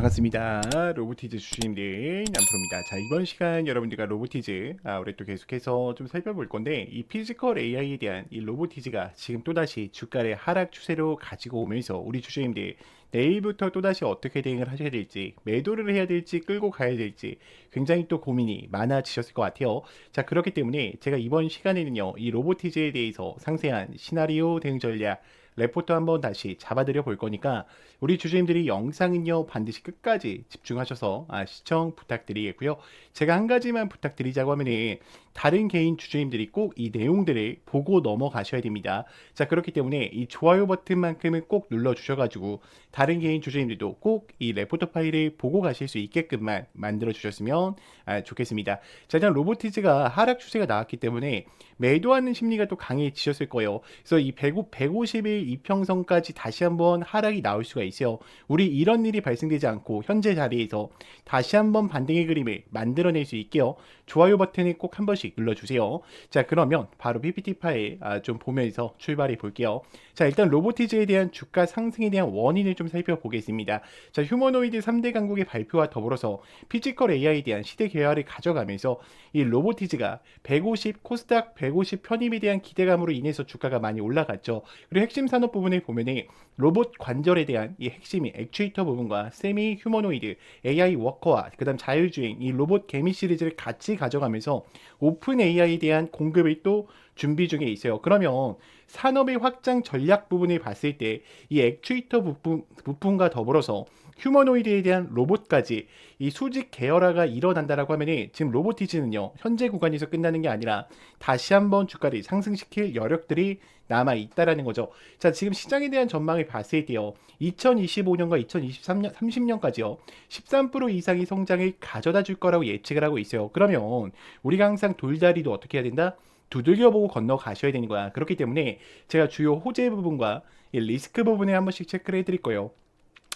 반갑습니다. 로보티즈 주주님들 남프로입니다. 자, 이번 시간 여러분들과 로보티즈 우리 또 계속해서 좀 살펴볼 건데, 이 피지컬 AI에 대한 이 로보티즈가 지금 또다시 주가를 하락 추세로 가지고 오면서 우리 주주님들 내일부터 또다시 어떻게 대응을 하셔야 될지, 매도를 해야 될지 끌고 가야 될지 굉장히 또 고민이 많아지셨을 것 같아요. 자, 그렇기 때문에 제가 이번 시간에는요, 이 로보티즈에 대해서 상세한 시나리오 대응 전략 레포트 한번 다시 잡아드려 볼 거니까 우리 주주님들이 영상은요 반드시 끝까지 집중하셔서 시청 부탁드리겠고요. 제가 한 가지만 부탁드리자고 하면은 다른 개인 주주님들이 꼭 이 내용들을 보고 넘어가셔야 됩니다. 자, 그렇기 때문에 이 좋아요 버튼만큼은 꼭 눌러 주셔가지고 다른 개인 주주님들도 꼭 이 레포트 파일을 보고 가실 수 있게끔만 만들어 주셨으면 좋겠습니다. 자, 일단 로보티즈가 하락 추세가 나왔기 때문에 매도하는 심리가 또 강해지셨을 거예요. 그래서 이 150일 이평선까지 다시 한번 하락이 나올 수가 있어요. 우리 이런 일이 발생되지 않고 현재 자리에서 다시 한번 반등의 그림을 만들어낼 수 있게요. 좋아요 버튼을 꼭 한 번씩 눌러주세요. 자, 그러면 바로 PPT 파일 좀 보면서 출발해 볼게요. 자, 일단 로보티즈에 대한 주가 상승에 대한 원인을 좀 살펴보겠습니다. 자, 휴머노이드 3대 강국의 발표와 더불어서 피지컬 AI에 대한 시대 개화를 가져가면서 이 로보티즈가 150 코스닥 150 편입에 대한 기대감으로 인해서 주가가 많이 올라갔죠. 그리고 핵심 산업 부분에 보면은 로봇 관절에 대한 이 핵심이 액추에이터 부분과 세미 휴머노이드, AI 워커와 그다음 자율주행 이 로봇 개미 시리즈를 같이 가져가면서 오픈 AI에 대한 공급을 또 준비 중에 있어요. 그러면 산업의 확장 전략 부분을 봤을 때 이 액추에이터 부분과 더불어서 휴머노이드에 대한 로봇까지 이 수직 계열화가 일어난다라고 하면은 지금 로보티즈는요 현재 구간에서 끝나는 게 아니라 다시 한번 주가를 상승시킬 여력들이 남아 있다라는 거죠. 자, 지금 시장에 대한 전망을 봤을 때요 2025년과 2023년 30년까지요 13% 이상의 성장을 가져다 줄 거라고 예측을 하고 있어요. 그러면 우리가 항상 돌다리도 어떻게 해야 된다? 두들겨보고 건너가셔야 되는 거야. 그렇기 때문에 제가 주요 호재 부분과 이 리스크 부분에 한 번씩 체크를 해드릴 거예요.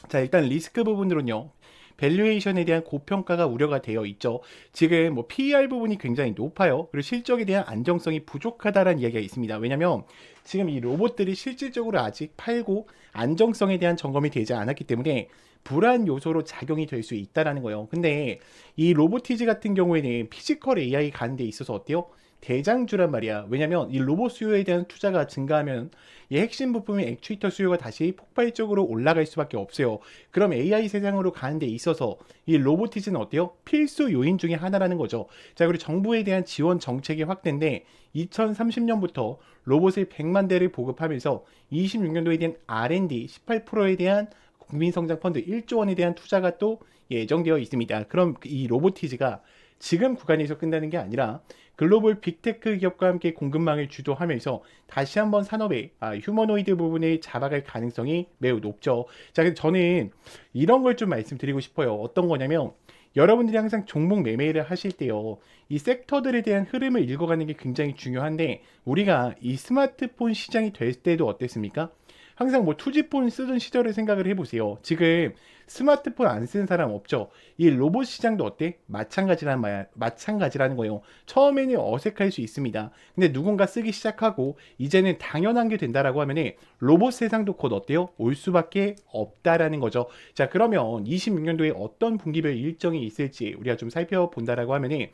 자, 일단 리스크 부분으로는요. 밸류에이션에 대한 고평가가 우려가 되어 있죠. 지금 뭐 PER 부분이 굉장히 높아요. 그리고 실적에 대한 안정성이 부족하다라는 이야기가 있습니다. 왜냐면 지금 이 로봇들이 실질적으로 아직 팔고 안정성에 대한 점검이 되지 않았기 때문에 불안 요소로 작용이 될 수 있다라는 거예요. 근데 이 로보티즈 같은 경우에는 피지컬 AI 가는 데 있어서 어때요? 대장주란 말이야. 왜냐면 이 로봇 수요에 대한 투자가 증가하면 이 핵심 부품의 액추에이터 수요가 다시 폭발적으로 올라갈 수밖에 없어요. 그럼 AI 세상으로 가는 데 있어서 이 로보티즈는 어때요? 필수 요인 중에 하나라는 거죠. 자, 그리고 정부에 대한 지원 정책이 확대인데 2030년부터 로봇을 100만 대를 보급하면서 26년도에 대한 R&D 18%에 대한 국민성장 펀드 1조 원에 대한 투자가 또 예정되어 있습니다. 그럼 이 로보티즈가 지금 구간에서 끝나는 게 아니라 글로벌 빅테크 기업과 함께 공급망을 주도하면서 다시 한번 산업의 휴머노이드 부분을 잡아갈 가능성이 매우 높죠. 자, 그래서 저는 이런 걸 좀 말씀드리고 싶어요. 어떤 거냐면 여러분들이 항상 종목 매매를 하실 때요. 이 섹터들에 대한 흐름을 읽어가는 게 굉장히 중요한데 우리가 이 스마트폰 시장이 될 때도 어땠습니까? 항상 뭐 투지폰 쓰던 시절을 생각을 해보세요. 지금 스마트폰 안 쓰는 사람 없죠. 이 로봇 시장도 어때? 마찬가지라는 거예요. 처음에는 어색할 수 있습니다. 근데 누군가 쓰기 시작하고 이제는 당연한 게 된다라고 하면은 로봇 세상도 곧 어때요? 올 수밖에 없다라는 거죠. 자, 그러면 26년도에 어떤 분기별 일정이 있을지 우리가 좀 살펴본다라고 하면은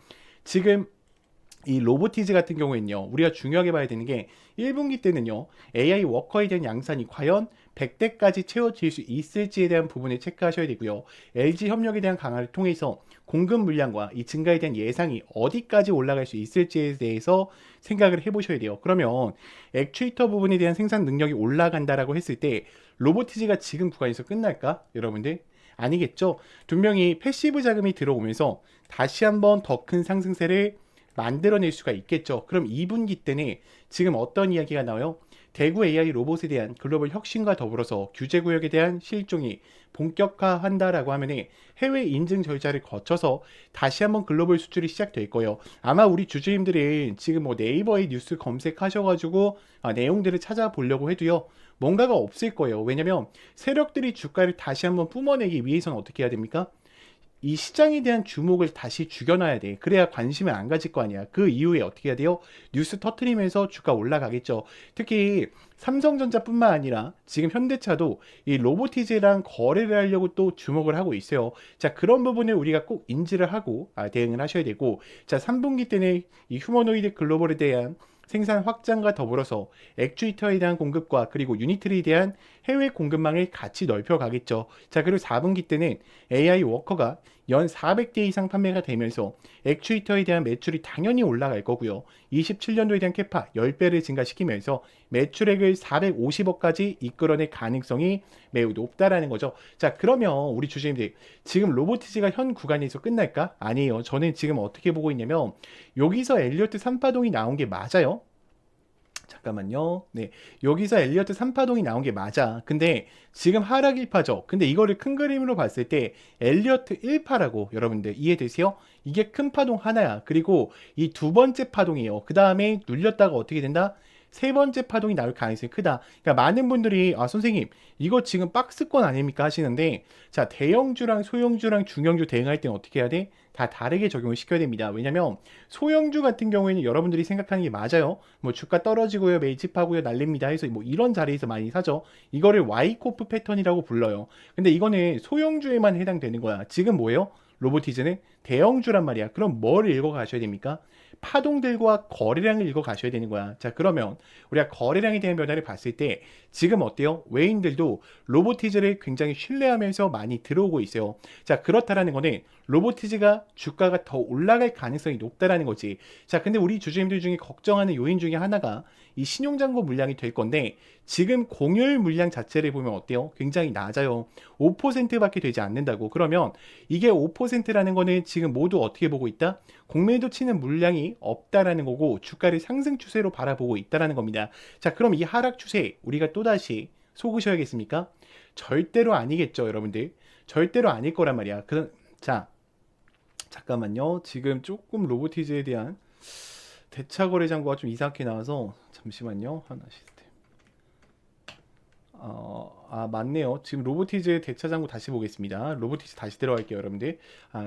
지금 이 로보티즈 같은 경우에는요 우리가 중요하게 봐야 되는 게 1분기 때는요 AI 워커에 대한 양산이 과연 100대까지 채워질 수 있을지에 대한 부분을 체크하셔야 되고요. LG 협력에 대한 강화를 통해서 공급 물량과 이 증가에 대한 예상이 어디까지 올라갈 수 있을지에 대해서 생각을 해보셔야 돼요. 그러면 액추에이터 부분에 대한 생산 능력이 올라간다라고 했을 때 로보티즈가 지금 구간에서 끝날까? 여러분들? 아니겠죠. 분명히 패시브 자금이 들어오면서 다시 한번 더 큰 상승세를 만들어낼 수가 있겠죠. 그럼 2분기 때는 지금 어떤 이야기가 나와요? 대구 AI 로봇에 대한 글로벌 혁신과 더불어서 규제구역에 대한 실종이 본격화한다라고 하면 해외 인증 절차를 거쳐서 다시 한번 글로벌 수출이 시작될 거예요. 아마 우리 주주님들은 지금 뭐 네이버의 뉴스 검색하셔가지고 내용들을 찾아보려고 해도요. 뭔가가 없을 거예요. 왜냐면 세력들이 주가를 다시 한번 뿜어내기 위해서는 어떻게 해야 됩니까? 이 시장에 대한 주목을 다시 죽여놔야 돼. 그래야 관심을 안 가질 거 아니야. 그 이후에 어떻게 해야 돼요? 뉴스 터트리면서 주가 올라가겠죠. 특히 삼성전자뿐만 아니라 지금 현대차도 이 로보티즈랑 거래를 하려고 또 주목을 하고 있어요. 자, 그런 부분을 우리가 꼭 인지를 하고 대응을 하셔야 되고, 자, 3분기 때는 이 휴머노이드 글로벌에 대한 생산 확장과 더불어서 액추에이터에 대한 공급과 그리고 유니트에 대한 해외 공급망을 같이 넓혀가겠죠. 자, 그리고 4분기 때는 AI 워커가 연 400대 이상 판매가 되면서 액추에이터에 대한 매출이 당연히 올라갈 거고요. 27년도에 대한 캐파 10배를 증가시키면서 매출액을 450억까지 이끌어낼 가능성이 매우 높다라는 거죠. 자, 그러면 우리 주주님들, 지금 로보티즈가 현 구간에서 끝날까? 아니에요. 저는 지금 어떻게 보고 있냐면 여기서 엘리어트 3파동이 나온 게 맞아요. 잠깐만요. 네. 여기서 엘리어트 3파동이 나온 게 맞아. 근데 지금 하락 1파죠. 근데 이거를 큰 그림으로 봤을 때 엘리어트 1파라고 여러분들 이해되세요? 이게 큰 파동 하나야. 그리고 이 두 번째 파동이에요. 그 다음에 눌렸다가 어떻게 된다? 세 번째 파동이 나올 가능성이 크다. 그러니까 많은 분들이 선생님 이거 지금 박스권 아닙니까 하시는데, 자, 대형주랑 소형주랑 중형주 대응할 때는 어떻게 해야 돼? 다 다르게 적용을 시켜야 됩니다. 왜냐면 소형주 같은 경우에는 여러분들이 생각하는 게 맞아요. 뭐 주가 떨어지고요, 매집하고요, 날립니다 해서 뭐 이런 자리에서 많이 사죠. 이거를 와이코프 패턴이라고 불러요. 근데 이거는 소형주에만 해당되는 거야. 지금 뭐예요? 로보티즈는 대형주란 말이야. 그럼 뭘 읽어 가셔야 됩니까? 파동들과 거래량을 읽어 가셔야 되는 거야. 자, 그러면 우리가 거래량에 대한 변화를 봤을 때 지금 어때요? 외인들도 로보티즈를 굉장히 신뢰하면서 많이 들어오고 있어요. 자, 그렇다라는 거는 로보티즈가 주가가 더 올라갈 가능성이 높다라는 거지. 자, 근데 우리 주주님들 중에 걱정하는 요인 중에 하나가 이 신용잔고 물량이 될 건데, 지금 공유율 물량 자체를 보면 어때요? 굉장히 낮아요. 5%밖에 되지 않는다고. 그러면 이게 5%라는 거는 지금 모두 어떻게 보고 있다? 공매도 치는 물량이 없다라는 거고 주가를 상승 추세로 바라보고 있다라는 겁니다. 자, 그럼 이 하락 추세 우리가 또다시 속으셔야겠습니까? 절대로 아니겠죠, 여러분들. 절대로 아닐 거란 말이야. 자, 잠깐만요. 지금 조금 로보티즈에 대한 대차 거래 잔고가 좀 이상하게 나와서 잠시만요. 하나 시스템. 맞네요. 지금 로보티즈 대차 잔고 다시 보겠습니다. 로보티즈 다시 들어갈게요, 여러분들.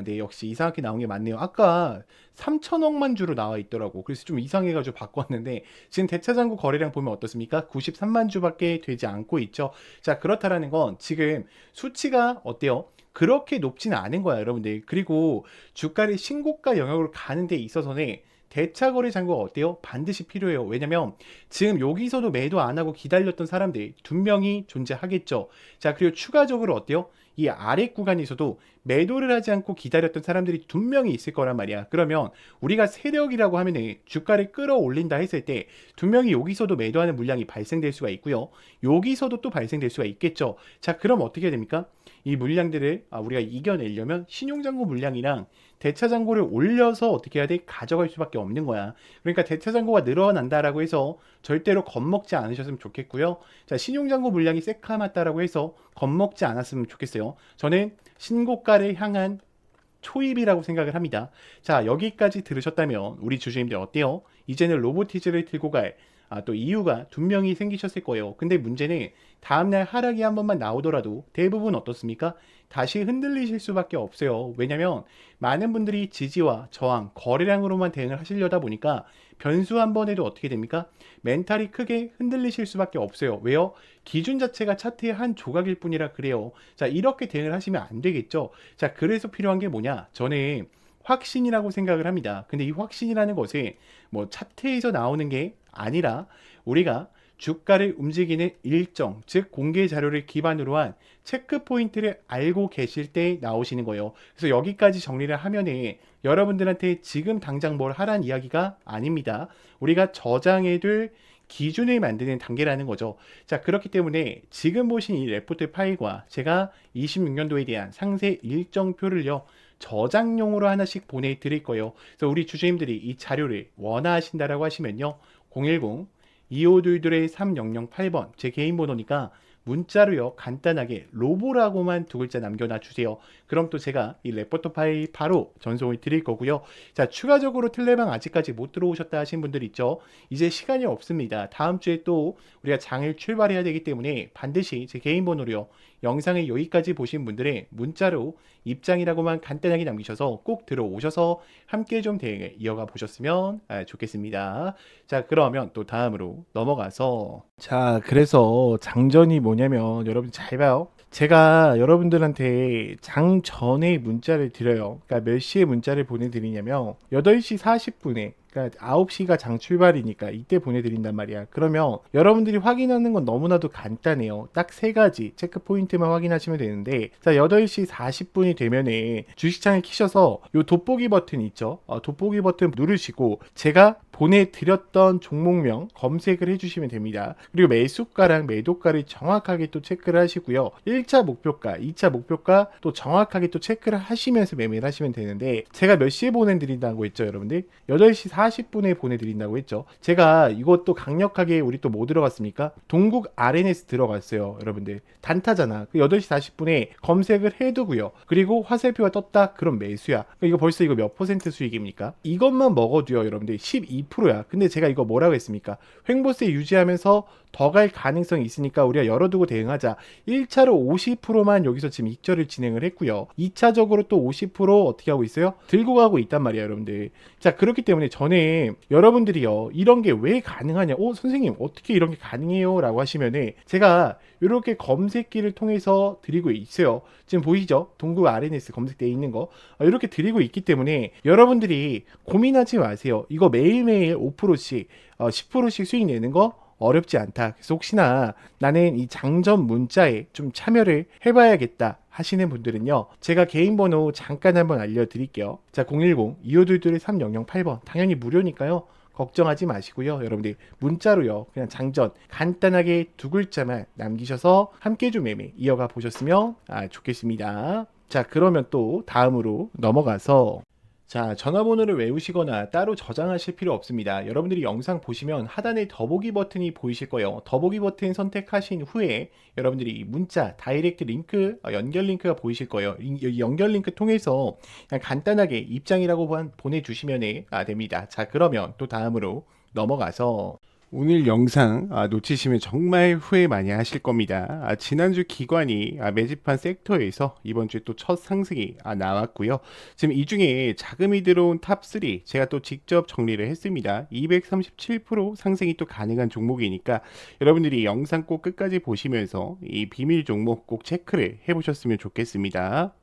네, 역시 이상하게 나온 게 맞네요. 아까 3천억만 주로 나와 있더라고. 그래서 좀 이상해가지고 바꿨는데, 지금 대차 잔고 거래량 보면 어떻습니까? 93만 주밖에 되지 않고 있죠. 자, 그렇다라는 건 지금 수치가 어때요? 그렇게 높지는 않은 거야, 여러분들. 그리고 주가를 신고가 영역으로 가는 데 있어서는 대차 거래 잔고가 어때요? 반드시 필요해요. 왜냐면 지금 여기서도 매도 안 하고 기다렸던 사람들이 두 명이 존재하겠죠. 자, 그리고 추가적으로 어때요? 이 아래 구간에서도 매도를 하지 않고 기다렸던 사람들이 두 명이 있을 거란 말이야. 그러면 우리가 세력이라고 하면은 주가를 끌어올린다 했을 때 두 명이 여기서도 매도하는 물량이 발생될 수가 있고요. 여기서도 또 발생될 수가 있겠죠. 자, 그럼 어떻게 해야 됩니까? 이 물량들을 우리가 이겨내려면 신용잔고 물량이랑 대차잔고를 올려서 어떻게 해야 돼? 가져갈 수밖에 없는 거야. 그러니까 대차잔고가 늘어난다라고 해서 절대로 겁먹지 않으셨으면 좋겠고요. 자, 신용잔고 물량이 새카맣다라고 해서 겁먹지 않았으면 좋겠어요. 저는 신고가를 향한 초입이라고 생각을 합니다. 자, 여기까지 들으셨다면 우리 주주님들 어때요? 이제는 로보티즈를 들고 갈 또 이유가 두 명이 생기셨을 거예요. 근데 문제는 다음날 하락이 한 번만 나오더라도 대부분 어떻습니까? 다시 흔들리실 수밖에 없어요. 왜냐면 많은 분들이 지지와 저항, 거래량으로만 대응을 하시려다 보니까 변수 한 번에도 어떻게 됩니까? 멘탈이 크게 흔들리실 수밖에 없어요. 왜요? 기준 자체가 차트의 한 조각일 뿐이라 그래요. 자, 이렇게 대응을 하시면 안 되겠죠. 자, 그래서 필요한 게 뭐냐? 저는 확신이라고 생각을 합니다. 근데 이 확신이라는 것이 뭐 차트에서 나오는 게 아니라 우리가 주가를 움직이는 일정, 즉 공개 자료를 기반으로 한 체크 포인트를 알고 계실 때 나오시는 거예요. 그래서 여기까지 정리를 하면은 여러분들한테 지금 당장 뭘 하란 이야기가 아닙니다. 우리가 저장해둘 기준을 만드는 단계라는 거죠. 자, 그렇기 때문에 지금 보신 이 레포트 파일과 제가 26년도에 대한 상세 일정표를요, 저장용으로 하나씩 보내드릴 거예요. 그래서 우리 주주님들이 이 자료를 원하신다라고 하시면요, 010-2522-3008번 제 개인 번호니까 문자로요 간단하게 로보라고만 두 글자 남겨놔 주세요. 그럼 또 제가 이 레포터 파일 바로 전송을 드릴 거고요. 자, 추가적으로 텔레방 아직까지 못 들어오셨다 하신 분들 있죠. 이제 시간이 없습니다. 다음 주에 또 우리가 장을 출발해야 되기 때문에 반드시 제 개인 번호로요. 영상을 여기까지 보신 분들의 문자로 입장이라고만 간단하게 남기셔서 꼭 들어오셔서 함께 좀 대응을 이어가 보셨으면 좋겠습니다. 자, 그러면 또 다음으로 넘어가서, 자, 그래서 장전이 뭐냐면 여러분 잘 봐요. 제가 여러분들한테 장 전에 문자를 드려요. 그러니까 몇 시에 문자를 보내드리냐면 8시 40분에, 그러니까 9시가 장 출발이니까 이때 보내드린단 말이야. 그러면 여러분들이 확인하는 건 너무나도 간단해요. 딱 세 가지 체크 포인트만 확인하시면 되는데, 자, 8시 40분이 되면은 주식창을 키셔서 요 돋보기 버튼 있죠. 돋보기 버튼 누르시고 제가 보내드렸던 종목명 검색을 해주시면 됩니다. 그리고 매수가랑 매도가를 정확하게 또 체크를 하시고요. 1차 목표가, 2차 목표가 또 정확하게 또 체크를 하시면서 매매를 하시면 되는데, 제가 몇 시에 보내드린다고 했죠, 여러분들? 8시 40분에 보내드린다고 했죠. 제가 이것도 강력하게 우리 또 뭐 들어갔습니까? 동국 RNS 들어갔어요, 여러분들. 단타잖아. 8시 40분에 검색을 해두고요. 그리고 화살표가 떴다? 그럼 매수야. 이거 벌써 이거 몇 퍼센트 수익입니까? 이것만 먹어도요, 여러분들 12%야. 근데 제가 이거 뭐라고 했습니까? 횡보세 유지하면서 더 갈 가능성이 있으니까 우리가 열어두고 대응하자. 1차로 50%만 여기서 지금 익절을 진행을 했고요. 2차적으로 또 50% 어떻게 하고 있어요? 들고 가고 있단 말이에요, 여러분들. 자, 그렇기 때문에 전에 여러분들이요, 이런 게 왜 가능하냐? 선생님, 어떻게 이런 게 가능해요? 라고 하시면은 제가 이렇게 검색기를 통해서 드리고 있어요. 지금 보이죠? 동국 RNS 검색되어 있는 거. 이렇게 드리고 있기 때문에 여러분들이 고민하지 마세요. 이거 매일매일 5%씩, 10%씩 수익 내는 거 어렵지 않다. 그래서 혹시나 나는 이 장전 문자에 좀 참여를 해봐야겠다 하시는 분들은요, 제가 개인 번호 잠깐 한번 알려드릴게요. 자, 010-2522-3008번. 당연히 무료니까요. 걱정하지 마시고요. 여러분들 문자로요, 그냥 장전 간단하게 두 글자만 남기셔서 함께 좀 매매 이어가 보셨으면 좋겠습니다. 자, 그러면 또 다음으로 넘어가서, 자, 전화번호를 외우시거나 따로 저장하실 필요 없습니다. 여러분들이 영상 보시면 하단에 더보기 버튼이 보이실 거예요. 더보기 버튼 선택하신 후에 여러분들이 문자, 다이렉트 링크, 연결 링크가 보이실 거예요. 이 연결 링크 통해서 그냥 간단하게 입장이라고 보내주시면 됩니다. 자, 그러면 또 다음으로 넘어가서, 오늘 영상 놓치시면 정말 후회 많이 하실 겁니다. 지난주 기관이 매집한 섹터에서 이번 주에 또 첫 상승이 나왔고요. 지금 이 중에 자금이 들어온 탑3 제가 또 직접 정리를 했습니다. 237% 상승이 또 가능한 종목이니까 여러분들이 영상 꼭 끝까지 보시면서 이 비밀 종목 꼭 체크를 해보셨으면 좋겠습니다.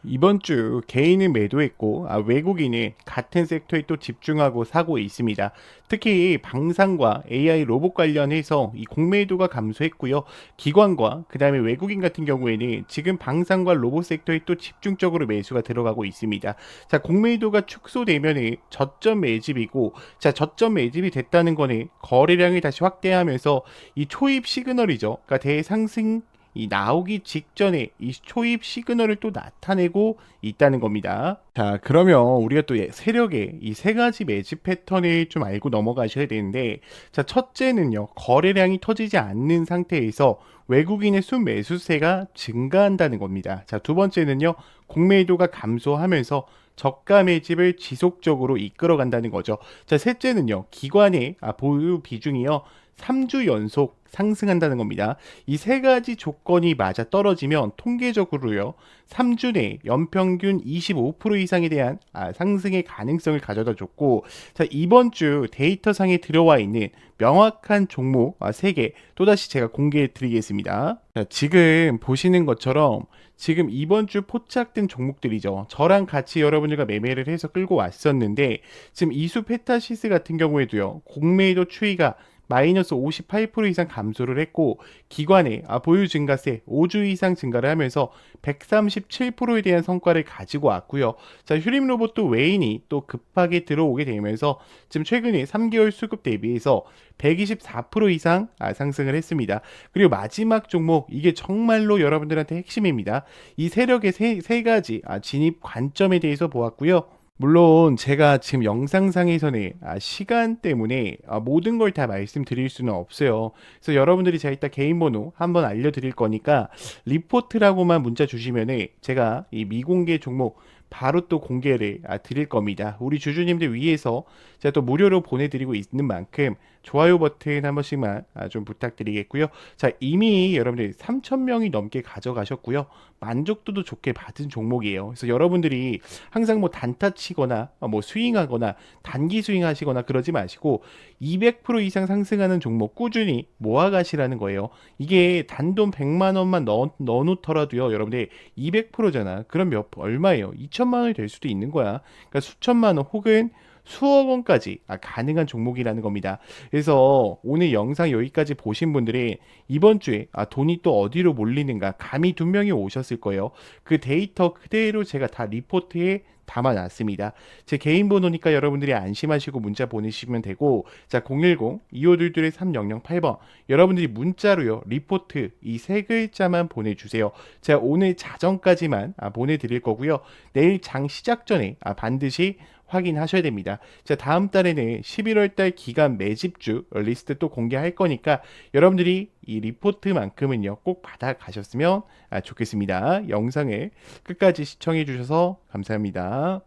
이번 주 개인은 매도했고 외국인은 같은 섹터에 또 집중하고 사고 있습니다. 특히 방산과 AI 로봇 관련해서 이 공매도가 감소했고요. 기관과 그 다음에 외국인 같은 경우에는 지금 방산과 로봇 섹터에 또 집중적으로 매수가 들어가고 있습니다. 자, 공매도가 축소되면 저점 매집이고, 자, 저점 매집이 됐다는 거는 거래량을 다시 확대하면서 이 초입 시그널이죠. 그러니까 대상승 이 나오기 직전에 이 초입 시그널을 또 나타내고 있다는 겁니다. 자, 그러면 우리가 또 세력의 이 세 가지 매집 패턴을 좀 알고 넘어가셔야 되는데, 자, 첫째는요, 거래량이 터지지 않는 상태에서 외국인의 순매수세가 증가한다는 겁니다. 자, 두 번째는요, 공매도가 감소하면서 저가 매집을 지속적으로 이끌어 간다는 거죠. 자, 셋째는요, 기관의 보유 비중이요 3주 연속 상승한다는 겁니다. 이 세 가지 조건이 맞아 떨어지면 통계적으로요, 3주 내 연평균 25% 이상에 대한 상승의 가능성을 가져다 줬고, 자, 이번 주 데이터상에 들어와 있는 명확한 종목 3개 또다시 제가 공개해 드리겠습니다. 자, 지금 보시는 것처럼 지금 이번 주 포착된 종목들이죠. 저랑 같이 여러분들과 매매를 해서 끌고 왔었는데, 지금 이수 페타시스 같은 경우에도요, 공매도 추이가 마이너스 58% 이상 감소를 했고, 기관의 보유 증가세 5주 이상 증가를 하면서 137%에 대한 성과를 가지고 왔고요. 자, 휴림 로봇도 외인이 또 급하게 들어오게 되면서 지금 최근에 3개월 수급 대비해서 124% 이상 상승을 했습니다. 그리고 마지막 종목, 이게 정말로 여러분들한테 핵심입니다. 이 세력의 세 가지 진입 관점에 대해서 보았고요. 물론 제가 지금 영상상에서는 시간 때문에 모든 걸 다 말씀드릴 수는 없어요. 그래서 여러분들이 제가 이따 개인 번호 한번 알려드릴 거니까 리포트라고만 문자 주시면은 제가 이 미공개 종목 바로 또 공개를 드릴 겁니다. 우리 주주님들 위해서 제가 또 무료로 보내드리고 있는 만큼 좋아요 버튼 한 번씩만 좀 부탁드리겠고요. 자, 이미 여러분들 3,000명이 넘게 가져가셨고요. 만족도도 좋게 받은 종목이에요. 그래서 여러분들이 항상 뭐 단타 치거나 뭐 스윙하거나 단기 스윙하시거나 그러지 마시고 200% 이상 상승하는 종목 꾸준히 모아가시라는 거예요. 이게 단돈 100만 원만 넣어놓더라도요. 여러분들 200%잖아. 그럼 얼마예요? 2천만 원이 될 수도 있는 거야. 그러니까 수천만 원 혹은 수억 원까지 가능한 종목이라는 겁니다. 그래서 오늘 영상 여기까지 보신 분들이 이번 주에 돈이 또 어디로 몰리는가 감이 두 명이 오셨을 거예요. 그 데이터 그대로 제가 다 리포트에 담아놨습니다. 제 개인 번호니까 여러분들이 안심하시고 문자 보내시면 되고, 자, 010-2522-3008번 여러분들이 문자로요 리포트 이 세 글자만 보내주세요. 제가 오늘 자정까지만 보내드릴 거고요. 내일 장 시작 전에 반드시 확인하셔야 됩니다. 자, 다음 달에는 11월 달 기간 매집주 리스트 또 공개할 거니까 여러분들이 이 리포트만큼은요 꼭 받아 가셨으면 좋겠습니다. 영상을 끝까지 시청해 주셔서 감사합니다.